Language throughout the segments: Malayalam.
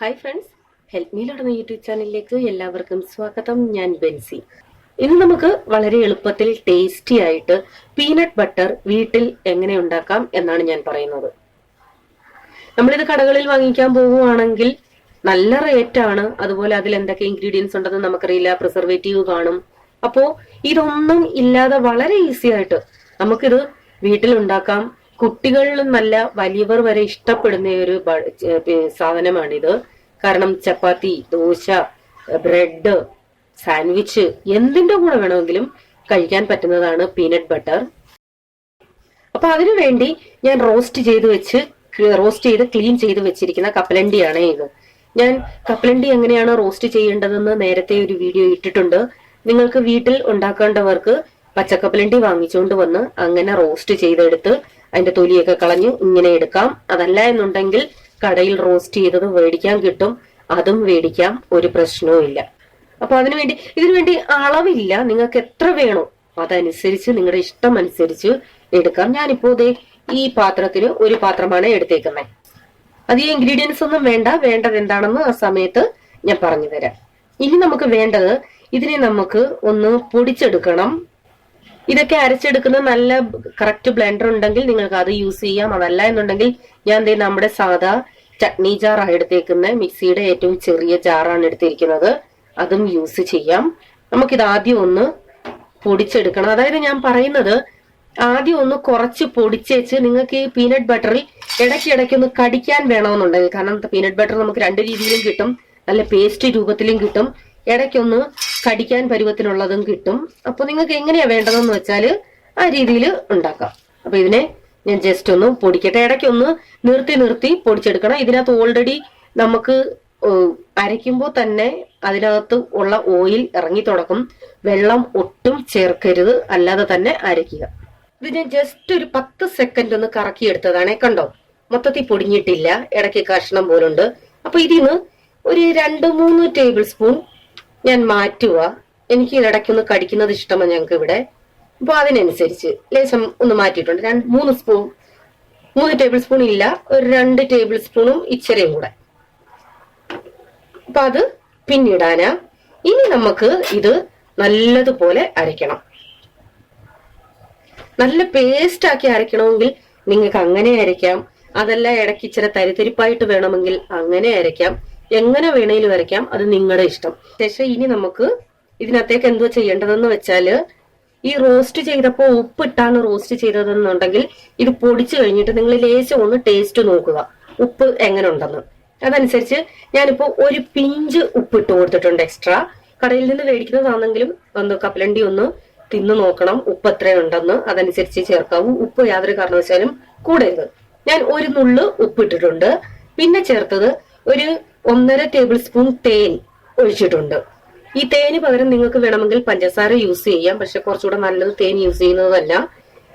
Hi friends, help me learn YouTube ചാനലിലേക്ക് എല്ലാവർക്കും സ്വാഗതം. ഞാൻ ബെൻസി. ഇന്ന് നമുക്ക് വളരെ എളുപ്പത്തിൽ ടേസ്റ്റി ആയിട്ട് പീനട്ട് ബട്ടർ വീട്ടിൽ എങ്ങനെ ഉണ്ടാക്കാം എന്നാണ് ഞാൻ പറയുന്നത്. നമ്മളിത് കടകളിൽ വാങ്ങിക്കാൻ പോവുകയാണെങ്കിൽ നല്ല റേറ്റ് ആണ്. അതുപോലെ അതിൽ എന്തൊക്കെ ഇൻഗ്രീഡിയൻസ് ഉണ്ടെന്ന് നമുക്കറിയില്ല, പ്രിസർവേറ്റീവ് കാണും. അപ്പോ ഇതൊന്നും ഇല്ലാതെ വളരെ ഈസി ആയിട്ട് നമുക്കിത് വീട്ടിൽ ഉണ്ടാക്കാം. കുട്ടികളിലും നല്ല വലിയവർ വരെ ഇഷ്ടപ്പെടുന്ന ഒരു സാധനമാണിത്. കാരണം ചപ്പാത്തി, ദോശ, ബ്രെഡ്, സാൻഡ്വിച്ച് എന്തിന്റെ കൂടെ വേണമെങ്കിലും കഴിക്കാൻ പറ്റുന്നതാണ് പീനട്ട് ബട്ടർ. അപ്പൊ അതിനു വേണ്ടി ഞാൻ റോസ്റ്റ് ചെയ്ത് ക്ലീൻ ചെയ്ത് വെച്ചിരിക്കുന്ന കപ്പലണ്ടിയാണ് ഇത്. ഞാൻ കപ്പലണ്ടി എങ്ങനെയാണ് റോസ്റ്റ് ചെയ്യേണ്ടതെന്ന് നേരത്തെ ഒരു വീഡിയോ ഇട്ടിട്ടുണ്ട്. നിങ്ങൾക്ക് വീട്ടിൽ ഉണ്ടാക്കേണ്ടവർക്ക് പച്ചക്കപ്പലണ്ടി വാങ്ങിച്ചുകൊണ്ട് വന്ന് അങ്ങനെ റോസ്റ്റ് ചെയ്തെടുത്ത് അതിന്റെ തൊലിയൊക്കെ കളഞ്ഞ് ഇങ്ങനെ എടുക്കാം. അതല്ല എന്നുണ്ടെങ്കിൽ കടയിൽ റോസ്റ്റ് ചെയ്തത് മേടിക്കാൻ കിട്ടും, അതും മേടിക്കാം, ഒരു പ്രശ്നവും ഇല്ല. അപ്പൊ ഇതിനു വേണ്ടി അളവില്ല, നിങ്ങൾക്ക് എത്ര വേണോ അതനുസരിച്ച് നിങ്ങളുടെ ഇഷ്ടം അനുസരിച്ച് എടുക്കാം. ഞാനിപ്പോ ഈ പാത്രത്തിന് ഒരു പാത്രമാണ് എടുത്തേക്കുന്നത്. അധികം ഇൻഗ്രീഡിയൻസ് ഒന്നും വേണ്ടത് എന്താണെന്ന് ആ സമയത്ത് ഞാൻ പറഞ്ഞു തരാം. ഇനി നമുക്ക് വേണ്ടത്, ഇതിനെ നമുക്ക് ഒന്ന് പൊടിച്ചെടുക്കണം. ഇതൊക്കെ അരച്ചെടുക്കുന്ന നല്ല കറക്റ്റ് ബ്ലെൻഡർ ഉണ്ടെങ്കിൽ നിങ്ങൾക്ക് അത് യൂസ് ചെയ്യാം. അതല്ല എന്നുണ്ടെങ്കിൽ ഞാൻ നമ്മുടെ സാധാ ചട്നി ജാറാണ് എടുത്തേക്കുന്നത്. മിക്സിയുടെ ഏറ്റവും ചെറിയ ജാറാണ് എടുത്തിരിക്കുന്നത്, അതും യൂസ് ചെയ്യാം. നമുക്കിത് ആദ്യം ഒന്ന് പൊടിച്ചെടുക്കണം. അതായത് ഞാൻ പറയുന്നത് ആദ്യം ഒന്ന് കുറച്ച് പൊടിച്ചേച്ച് നിങ്ങൾക്ക് ഈ പീനട്ട് ബട്ടറിൽ ഇടയ്ക്കൊന്ന് കടിക്കാൻ വേണമെന്നുണ്ടെങ്കിൽ, കാരണം പീനട്ട് ബട്ടർ നമുക്ക് രണ്ട് രീതിയിലും കിട്ടും, നല്ല പേസ്റ്റ് രൂപത്തിലും കിട്ടും, ഇടയ്ക്കൊന്ന് കടിക്കാൻ പരുവത്തിനുള്ളതും കിട്ടും. അപ്പൊ നിങ്ങൾക്ക് എങ്ങനെയാ വേണ്ടതെന്ന് വെച്ചാൽ ആ രീതിയിൽ ഉണ്ടാക്കാം. അപ്പൊ ഇതിനെ ഞാൻ ജസ്റ്റ് ഒന്ന് പൊടിക്കട്ടെ. ഇടയ്ക്കൊന്ന് നിർത്തി പൊടിച്ചെടുക്കണം. ഇതിനകത്ത് ഓൾറെഡി നമുക്ക് അരയ്ക്കുമ്പോൾ തന്നെ അതിനകത്ത് ഉള്ള ഓയിൽ ഇറങ്ങി തുടങ്ങും. വെള്ളം ഒട്ടും ചേർക്കരുത്, അല്ലാതെ തന്നെ അരയ്ക്കുക. ഇത് ഞാൻ ജസ്റ്റ് ഒരു 10 സെക്കൻഡ് ഒന്ന് കറക്കിയെടുത്തതാണേ. കണ്ടോ, മൊത്തത്തിൽ പൊടിഞ്ഞിട്ടില്ല, ഇടയ്ക്ക് കഷ്ണം പോലുണ്ട്. അപ്പൊ ഇതിന്ന് ഒരു 2-3 ടേബിൾ സ്പൂൺ ഞാൻ മാറ്റുക. എനിക്ക് ഇടയ്ക്കൊന്ന് കടിക്കുന്നത് ഇഷ്ടമാണ് ഞങ്ങൾക്ക് ഇവിടെ. അപ്പൊ അതിനനുസരിച്ച് ലേശം ഒന്ന് മാറ്റിയിട്ടുണ്ട്. 3 ടേബിൾ സ്പൂൺ ഇല്ല, ഒരു 2 ടേബിൾ സ്പൂണും ഇച്ചിരിയും കൂടെ. അപ്പൊ അത് പിന്നിടാനാ. ഇനി നമുക്ക് ഇത് നല്ലതുപോലെ അരയ്ക്കണം. നല്ല പേസ്റ്റ് ആക്കി അരയ്ക്കണമെങ്കിൽ നിങ്ങൾക്ക് അങ്ങനെ അരയ്ക്കാം. അതല്ല ഇടയ്ക്ക് ഇച്ചിരി തരിതരിപ്പായിട്ട് വേണമെങ്കിൽ അങ്ങനെ അരയ്ക്കാം. എങ്ങനെ വേണേലും വരയ്ക്കാം, അത് നിങ്ങളുടെ ഇഷ്ടം. ശേഷം ഇനി നമുക്ക് ഇതിനകത്തേക്ക് എന്തുവാ ചെയ്യേണ്ടതെന്ന് വെച്ചാല്, ഈ റോസ്റ്റ് ചെയ്തപ്പോ ഉപ്പിട്ടാണ് റോസ്റ്റ് ചെയ്തതെന്നുണ്ടെങ്കിൽ ഇത് പൊടിച്ചു കഴിഞ്ഞിട്ട് നിങ്ങൾ ലേശം ഒന്ന് ടേസ്റ്റ് നോക്കുക, ഉപ്പ് എങ്ങനെ ഉണ്ടെന്ന്. അതനുസരിച്ച് ഞാനിപ്പോ ഒരു പിഞ്ച് ഉപ്പിട്ട് കൊടുത്തിട്ടുണ്ട് എക്സ്ട്രാ. കടയിൽ നിന്ന് മേടിക്കുന്നതാണെങ്കിലും കപ്പലണ്ടി ഒന്ന് തിന്നു നോക്കണം, ഉപ്പ് എത്രയുണ്ടെന്ന്. അതനുസരിച്ച് ചേർക്കാവൂ. ഉപ്പ് യാതൊരു കാരണവശാലും കൂടരുത്. ഞാൻ ഒരു നുള്ള് ഉപ്പിട്ടിട്ടുണ്ട്. പിന്നെ ചേർത്തത് ഒരു 1.5 ടേബിൾ സ്പൂൺ തേൻ ഒഴിച്ചിട്ടുണ്ട്. ഈ തേന് പകരം നിങ്ങൾക്ക് വേണമെങ്കിൽ പഞ്ചസാര യൂസ് ചെയ്യാം, പക്ഷെ കുറച്ചുകൂടെ നല്ലത് തേൻ യൂസ് ചെയ്യുന്നതല്ല.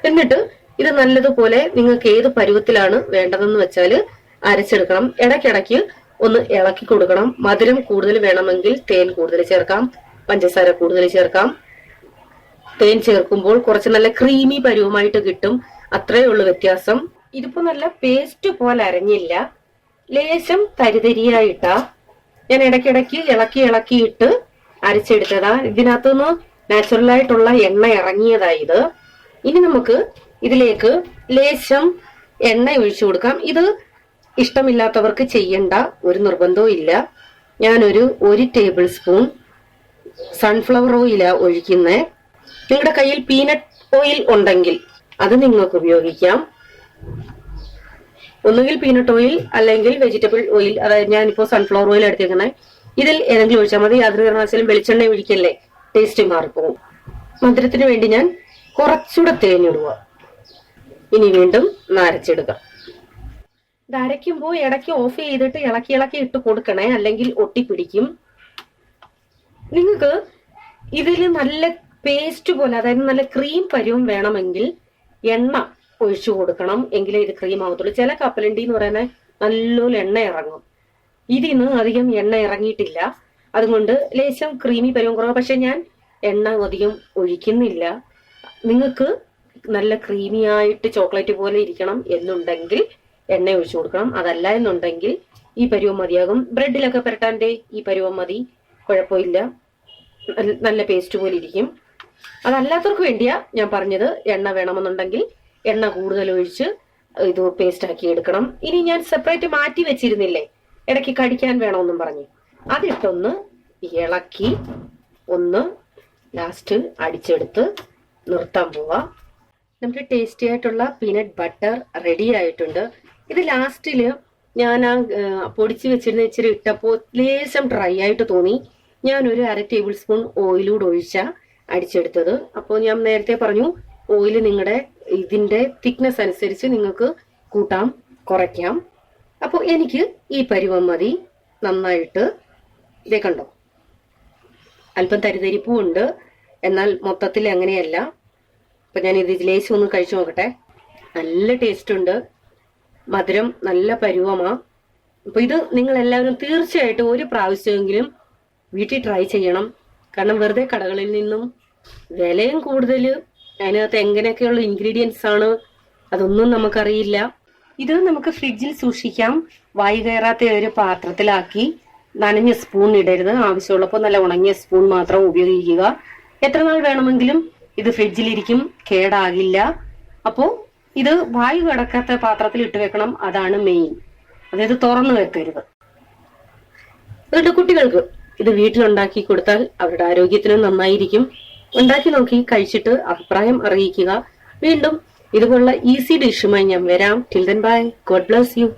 എന്നിട്ട് ഇത് നല്ലതുപോലെ നിങ്ങൾക്ക് ഏത് പരുവത്തിലാണ് വേണ്ടതെന്ന് വെച്ചാല് അരച്ചെടുക്കണം. ഇടയ്ക്കിടയ്ക്ക് ഒന്ന് ഇളക്കി കൊടുക്കണം. മധുരം കൂടുതൽ വേണമെങ്കിൽ തേൻ കൂടുതൽ ചേർക്കാം, പഞ്ചസാര കൂടുതൽ ചേർക്കാം. തേൻ ചേർക്കുമ്പോൾ കുറച്ച് നല്ല ക്രീമി പരുവമായിട്ട് കിട്ടും. അത്രയേ ഉള്ളൂ വ്യത്യാസം. ഇതിപ്പോ നല്ല പേസ്റ്റ് പോലെ അരഞ്ഞില്ല, ലേശം തരിതരിയായിട്ടാ. ഞാൻ ഇടയ്ക്കിടയ്ക്ക് ഇളക്കിയിട്ട് അരച്ചെടുത്തതാ. ഇതിനകത്തുനിന്ന് നാച്ചുറൽ ആയിട്ടുള്ള എണ്ണ ഇറങ്ങിയതായത്. ഇനി നമുക്ക് ഇതിലേക്ക് ലേശം എണ്ണ ഒഴിച്ചു കൊടുക്കാം. ഇത് ഇഷ്ടമില്ലാത്തവർക്ക് ചെയ്യണ്ട, ഒരു നിർബന്ധവും ഇല്ല. ഞാനൊരു 1 ടേബിൾ സ്പൂൺ സൺഫ്ലവർ ഓയിലാ ഒഴിക്കുന്നേ. നിങ്ങളുടെ കയ്യിൽ പീനട്ട് ഓയിൽ ഉണ്ടെങ്കിൽ അത് നിങ്ങൾക്ക് ഉപയോഗിക്കാം. ഒന്നുകിൽ പീനട്ട് ഓയിൽ അല്ലെങ്കിൽ വെജിറ്റബിൾ ഓയിൽ. അതായത് ഞാനിപ്പോ സൺഫ്ലവർ ഓയിൽ എടുത്തേക്കുന്നത്. ഇതിൽ ഏതെങ്കിലും ഒഴിച്ചാൽ മതി. യാതൊരു കാരണവശാലും വെളിച്ചെണ്ണ ഒഴിക്കല്ലേ, ടേസ്റ്റ് മാറിപ്പോകും. മധുരത്തിന് വേണ്ടി ഞാൻ കുറച്ചുകൂടെ തേനിടുക. ഇനി വീണ്ടും അരച്ചെടുക്കാം. ഇത് അരയ്ക്കുമ്പോൾ ഇടയ്ക്ക് ഓഫ് ചെയ്തിട്ട് ഇളക്കി ഇട്ട് കൊടുക്കണേ, അല്ലെങ്കിൽ ഒട്ടിപ്പിടിക്കും. നിങ്ങൾക്ക് ഇതിൽ നല്ല പേസ്റ്റ് പോലെ, അതായത് നല്ല ക്രീം പരുവം വേണമെങ്കിൽ എണ്ണ ഒഴിച്ചു കൊടുക്കണം, എങ്കിലേ ഇത് ക്രീം ആവത്തുള്ളൂ. ചില കപ്പലണ്ടി എന്ന് പറയുന്നത് നല്ലപോലെ എണ്ണ ഇറങ്ങും. ഇതിന്ന് അധികം എണ്ണ ഇറങ്ങിയിട്ടില്ല, അതുകൊണ്ട് ലേശം ക്രീമി പരുവം കുറവ്. പക്ഷെ ഞാൻ എണ്ണ അധികം ഒഴിക്കുന്നില്ല. നിങ്ങൾക്ക് നല്ല ക്രീമി ആയിട്ട് ചോക്ലേറ്റ് പോലെ ഇരിക്കണം എന്നുണ്ടെങ്കിൽ എണ്ണ ഒഴിച്ചു കൊടുക്കണം. അതല്ല എന്നുണ്ടെങ്കിൽ ഈ പരുവം മതിയാകും. ബ്രെഡിലൊക്കെ പുരട്ടാൻ്റെ ഈ പരുവം മതി, കുഴപ്പമില്ല, നല്ല പേസ്റ്റ് പോലെ ഇരിക്കും. അതല്ലാത്തവർക്ക് വേണ്ടിയാ ഞാൻ പറഞ്ഞത്. എണ്ണ വേണമെന്നുണ്ടെങ്കിൽ എണ്ണ കൂടുതൽ ഒഴിച്ച് ഇത് പേസ്റ്റ് ആക്കി എടുക്കണം. ഇനി ഞാൻ സെപ്പറേറ്റ് മാറ്റി വെച്ചിരുന്നില്ലേ, ഇടയ്ക്ക് കടിക്കാൻ വേണമെന്നും പറഞ്ഞ്, അതിട്ടൊന്ന് ഇളക്കി ഒന്ന് ലാസ്റ്റ് അടിച്ചെടുത്ത് നിർത്താൻ പോവാ. നമ്മുടെ ടേസ്റ്റി ആയിട്ടുള്ള പീനട്ട് ബട്ടർ റെഡി ആയിട്ടുണ്ട്. ഇത് ലാസ്റ്റില് ഞാൻ ആ പൊടിച്ച് വെച്ചിരുന്ന ഇച്ചിരി ഇട്ടപ്പോൾ ലേശം ഡ്രൈ ആയിട്ട് തോന്നി. ഞാൻ ഒരു 1/2 ടേബിൾ സ്പൂൺ ഓയിലൂടെ ഒഴിച്ച അടിച്ചെടുത്തത്. അപ്പോൾ ഞാൻ നേരത്തെ പറഞ്ഞു, ഓയിൽ നിങ്ങളുടെ ഇതിന്റെ തിക്നെസ് അനുസരിച്ച് നിങ്ങൾക്ക് കൂട്ടാം കുറയ്ക്കാം. അപ്പോൾ എനിക്ക് ഈ പരുവം മതി. നന്നായിട്ട് ഇതേ കണ്ടോ, അല്പം തരിതരിപ്പും ഉണ്ട്, എന്നാൽ മൊത്തത്തിൽ അങ്ങനെയല്ല. അപ്പൊ ഞാൻ ഇത് ലേശം ഒന്ന് കഴിച്ചു നോക്കട്ടെ. നല്ല ടേസ്റ്റ് ഉണ്ട്, മധുരം നല്ല പരുവമാ. അപ്പൊ ഇത് നിങ്ങൾ എല്ലാവരും തീർച്ചയായിട്ടും ഒരു പ്രാവശ്യമെങ്കിലും വീട്ടിൽ ട്രൈ ചെയ്യണം. കാരണം വെറുതെ കടകളിൽ നിന്നും വിലയും കൂടുതൽ, അതിനകത്ത് എങ്ങനെയൊക്കെയുള്ള ഇൻഗ്രീഡിയൻസ് ആണ് അതൊന്നും നമുക്കറിയില്ല. ഇത് നമുക്ക് ഫ്രിഡ്ജിൽ സൂക്ഷിക്കാം. വായു കയറാത്ത ഒരു പാത്രത്തിലാക്കി, നനഞ്ഞ സ്പൂൺ ഇടരുത്, ആവശ്യമുള്ളപ്പോൾ നല്ല ഉണങ്ങിയ സ്പൂൺ മാത്രം ഉപയോഗിക്കുക. എത്ര നാൾ വേണമെങ്കിലും ഇത് ഫ്രിഡ്ജിലിരിക്കും, കേടാകില്ല. അപ്പോ ഇത് വായു കടക്കാത്ത പാത്രത്തിൽ ഇട്ട് വെക്കണം, അതാണ് മെയിൻ. അതായത് തുറന്നു വെക്കരുത്. അതുകൊണ്ട് കുട്ടികൾക്ക് ഇത് വീട്ടിലുണ്ടാക്കി കൊടുത്താൽ അവരുടെ ആരോഗ്യത്തിന് നന്നായിരിക്കും. ഉണ്ടാക്കി നോക്കി കഴിച്ചിട്ട് അഭിപ്രായം അറിയിക്കുക. വീണ്ടും ഇതുപോലുള്ള ഈസി ഡിഷുമായി ഞാൻ വരാം. Till then bye, God bless you.